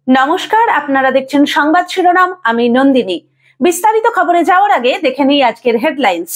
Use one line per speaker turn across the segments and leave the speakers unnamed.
নমস্কার, আপনারা দেখছেন সংবাদ শিরোনাম। আমি নন্দিনী। বিস্তারিত খবরে যাওয়ার আগে দেখে নিই আজকের হেডলাইন্স।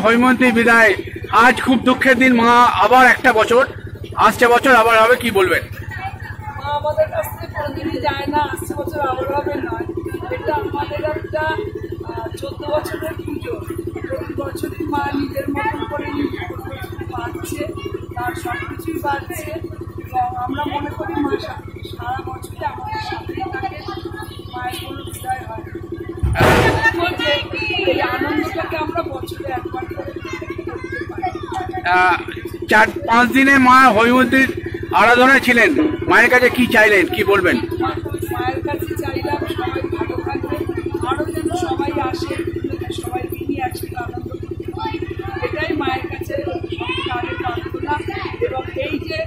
হৈমন্তী বিদায়, আজ খুব দুঃখের দিন। মা আবার একটা বছর আসছে, বছর আবার হবে, কি বলবেন?
মা আমাদের কাছ থেকে কোনোদিনই যায় না, আসছে বছর আবার হবে নয়। এটা আমাদের একটা 14 বছরের পুজো। প্রতি বছরই মা নিজের মতন করে বাড়ছে, তার সব কিছুই বাড়ছে এবং আমরা মনে করি মা সারা বছরই আমাদের সাথেই থাকে, মায়ের কোনো বিদায় হয়। এই আনন্দটাকে আমরা বছরে একবার করে
4-5 দিনে মা হৈমন্তীর আরাধনায় ছিলেন। মায়ের কাছে কি চাইলেন, কি বলবেন?
মায়ের কাছে চাইলাম সবাই ভালো থাকবে, আরও যেন সবাই আসে, সবাইকে নিয়ে একসাথে আনন্দ করতে পারি, এটাই মায়ের কাছে সবথেকে আগে প্রার্থনা। এবং এই যে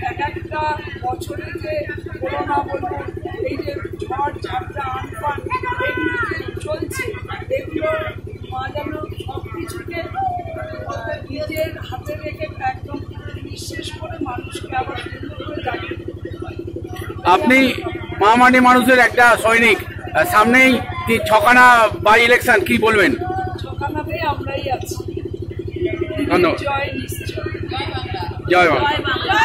এক একটা বছরে যে করোনা বলুন, এই যে ঝড় ঝাপটা আমফান এগুলো চলছে, এগুলো মা যেন সব কিছুকে নিজের হাতে রেখে একদম বিশ্বাস করে মানুষকে আবার সুন্দর করে জাগিয়ে তুলতে পারে।
আপনি মামাটি মানুষের একটা সৈনিক, সামনেই 6খানা বাই ইলেকশন, কি বলবেন?
6খানাতেই আমরাই আছি।
ধন্যবাদ।
জয় নিশ্চয়।
জয় বাংলা।
জয় বাংলা।